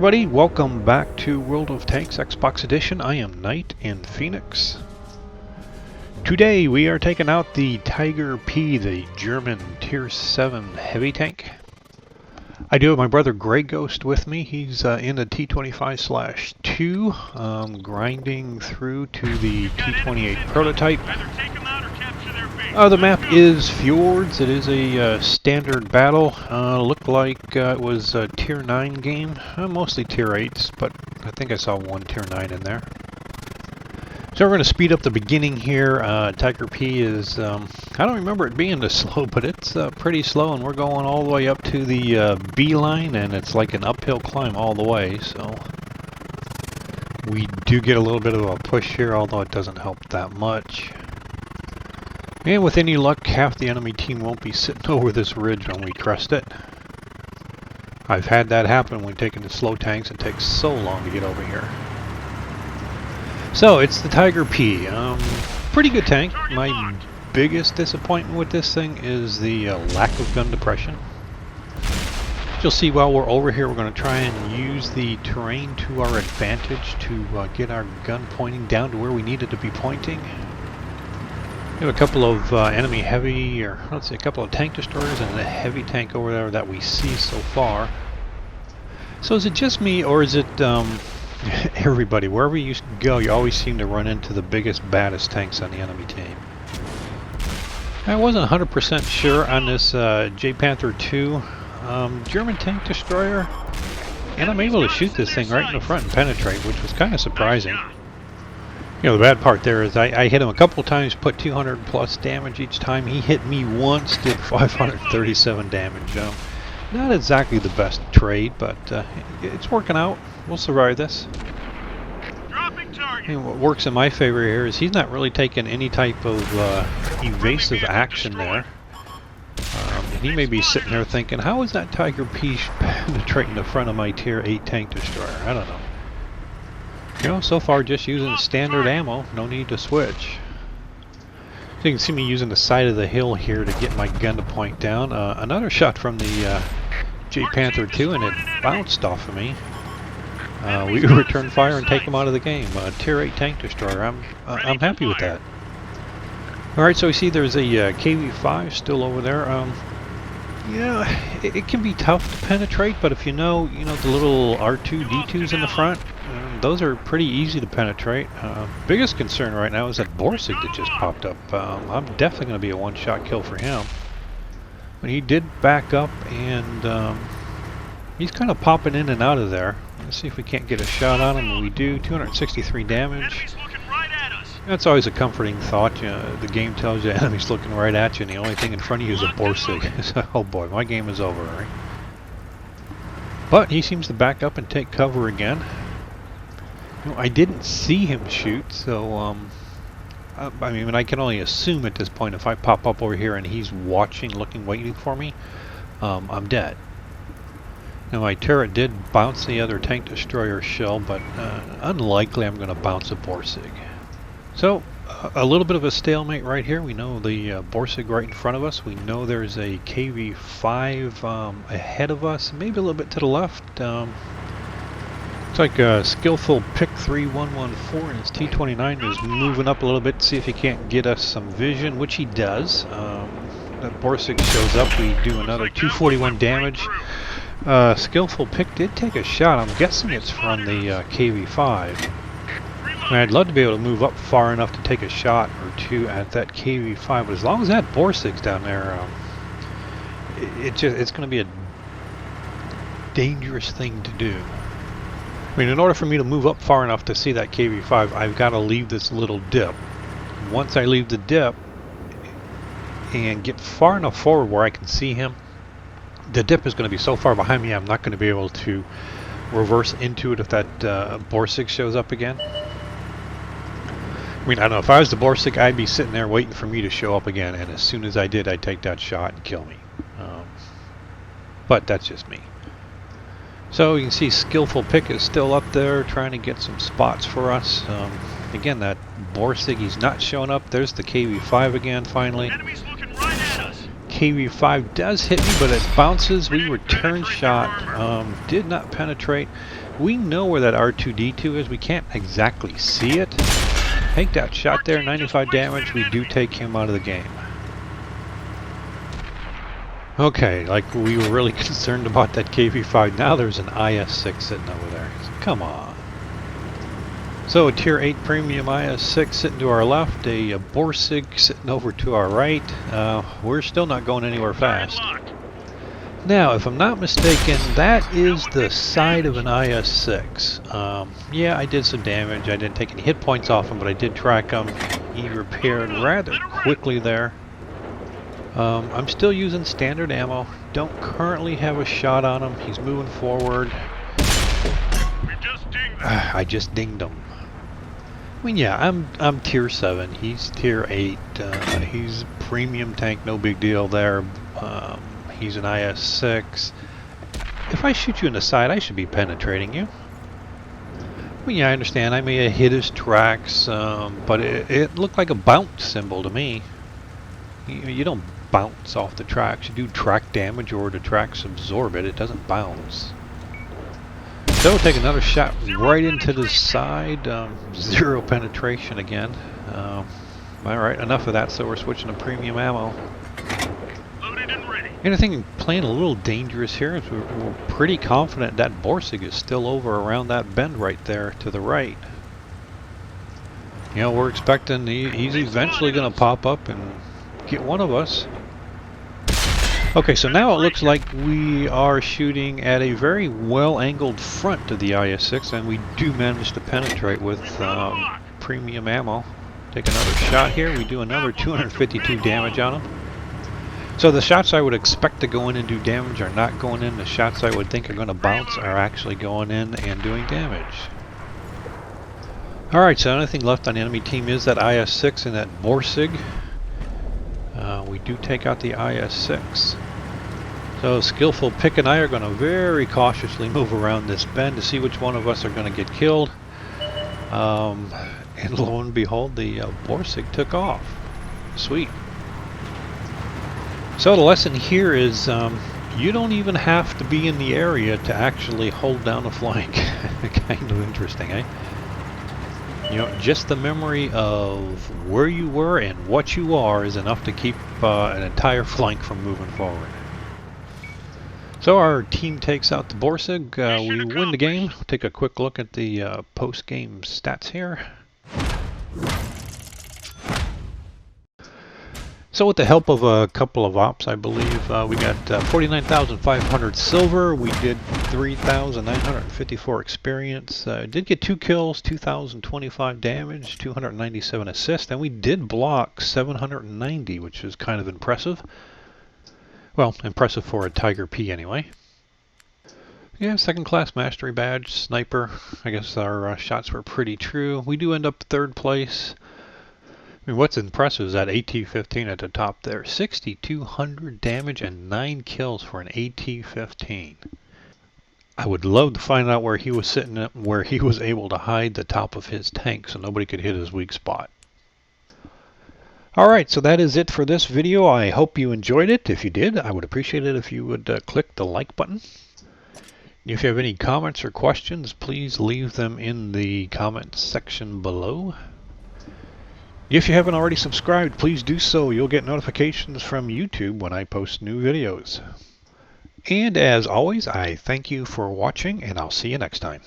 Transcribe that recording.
everybody, welcome back to World of Tanks Xbox Edition. I am NitePHX. Today we are taking out the Tiger P, the German Tier 7 heavy tank. I do have my brother Grey Ghost with me. He's in the T25/2, grinding through to the T28 prototype. The map is Fjords. It is a standard battle. Looked like it was a Tier 9 game. Mostly Tier 8s, but I think I saw one Tier 9 in there. So we're going to speed up the beginning here. Tiger P is, I don't remember it being this slow, but it's pretty slow, and we're going all the way up to the B line, and it's like an uphill climb all the way, so we do get a little bit of a push here, although it doesn't help that much. And with any luck, half the enemy team won't be sitting over this ridge when we crest it. I've had that happen when taking the slow tanks. It takes so long to get over here. So, it's the Tiger P. Pretty good tank. My biggest disappointment with this thing is the lack of gun depression. You'll see while we're over here, we're going to try and use the terrain to our advantage to get our gun pointing down to where we need it to be pointing. We have a couple of enemy heavy, or let's say a couple of tank destroyers and a heavy tank over there that we see so far. So is it just me, or is it everybody? Wherever you go, you always seem to run into the biggest, baddest tanks on the enemy team. I wasn't 100% sure on this J-Panther 2 German tank destroyer, and I'm able to shoot this thing right in the front and penetrate, which was kind of surprising. You know, the bad part there is I hit him a couple of times, put 200 plus damage each time. He hit me once, did 537 damage. Not exactly the best trade, but it's working out. We'll survive this. And what works in my favor here is he's not really taking any type of evasive action there. He may be sitting there thinking, how is that Tiger P penetrating the front of my Tier 8 tank destroyer? I don't know. You know, so far just using standard ammo, no need to switch. So you can see me using the side of the hill here to get my gun to point down. Another shot from the J-Panther 2, and it bounced off of me. We return fire and take him out of the game. Tier 8 tank destroyer. I'm happy with that. Alright, so we see there's a KV-5 still over there. Yeah, it can be tough to penetrate, but if you know the little R2-D2s in the front, those are pretty easy to penetrate. Biggest concern right now is that Borsig that just popped up. I'm definitely going to be a one-shot kill for him. But he did back up, and he's kind of popping in and out of there. Let's see if we can't get a shot on him. We do. 263 damage. That's always a comforting thought. The game tells you the enemy's looking right at you, and the only thing in front of you is a Borsig. Oh boy, my game is over, right? But he seems to back up and take cover again. I didn't see him shoot, so I mean, I can only assume at this point if I pop up over here and he's watching, looking, waiting for me, I'm dead. Now my turret did bounce the other tank destroyer shell, but unlikely I'm going to bounce a Borsig. So a little bit of a stalemate right here. We know the Borsig right in front of us. We know there's a KV-5 ahead of us, maybe a little bit to the left. Looks like Skillful Pick 3114 and his T29 is moving up a little bit to see if he can't get us some vision, which he does. That Borsig shows up, we do another 241 damage. Skillful Pick did take a shot. I'm guessing it's from the KV-5. I mean, I'd love to be able to move up far enough to take a shot or two at that KV-5, but as long as that Borsig's down there, it's going to be a dangerous thing to do. I mean, in order for me to move up far enough to see that KV-5, I've got to leave this little dip. Once I leave the dip and get far enough forward where I can see him, the dip is going to be so far behind me I'm not going to be able to reverse into it if that Borsig shows up again. I mean, I don't know, if I was the Borsig, I'd be sitting there waiting for me to show up again, and as soon as I did, I'd take that shot and kill me. But that's just me. So you can see Skillful Pick is still up there trying to get some spots for us. Again, that Borsig, he's not showing up. There's the KV-5 again, finally. KV-5 does hit me, but it bounces. We return shot. Did not penetrate. We know where that R2-D2 is. We can't exactly see it. Take that shot there, 95 damage. We do take him out of the game. Okay, like we were really concerned about that KV-5. Now there's an IS-6 sitting over there. Come on. So a Tier 8 Premium IS-6 sitting to our left, a Borsig sitting over to our right. We're still not going anywhere fast. Now, if I'm not mistaken, that is the side of an IS-6. Yeah, I did some damage. I didn't take any hit points off him, but I did track him. He repaired rather quickly there. I'm still using standard ammo. Don't currently have a shot on him. He's moving forward. I just dinged him. I mean, yeah, I'm Tier 7. He's Tier 8. He's premium tank, no big deal there. He's an IS-6. If I shoot you in the side, I should be penetrating you. I mean, yeah, I understand. I may have hit his tracks, but it looked like a bounce symbol to me. You don't bounce off the tracks. You do track damage, or the tracks absorb it. It doesn't bounce. So we'll take another shot right into the side. Zero penetration again. Alright, enough of that, so we're switching to premium ammo. And I think playing a little dangerous here is we're pretty confident that Borsig is still over around that bend right there to the right. You know, we're expecting he's eventually going to pop up and get one of us. Okay, so now it looks like we are shooting at a very well-angled front to the IS-6, and we do manage to penetrate with premium ammo. Take another shot here. We do another 252 damage on him. So the shots I would expect to go in and do damage are not going in. The shots I would think are going to bounce are actually going in and doing damage. Alright, so the only thing left on the enemy team is that IS-6 and that Borsig. We do take out the IS-6. So Skillful Pick and I are going to very cautiously move around this bend to see which one of us are going to get killed. And lo and behold, the Borsig took off. Sweet. So the lesson here is you don't even have to be in the area to actually hold down a flank. Kind of interesting, eh? You know, just the memory of where you were and what you are is enough to keep an entire flank from moving forward. So our team takes out the Borsig. We win the game. Take a quick look at the post-game stats here. So with the help of a couple of ops, I believe, we got 49,500 silver. We did 3,954 experience. Did get 2 kills, 2,025 damage, 297 assists, and we did block 790, which is kind of impressive. Well, impressive for a Tiger P anyway. Yeah, second class mastery badge, sniper. I guess our shots were pretty true. We do end up 3rd place. I mean, what's impressive is that AT-15 at the top there. 6,200 damage and 9 kills for an AT-15. I would love to find out where he was sitting, where he was able to hide the top of his tank so nobody could hit his weak spot. Alright, so that is it for this video. I hope you enjoyed it. If you did, I would appreciate it if you would click the like button. If you have any comments or questions, please leave them in the comments section below. If you haven't already subscribed, please do so. You'll get notifications from YouTube when I post new videos. And as always, I thank you for watching, and I'll see you next time.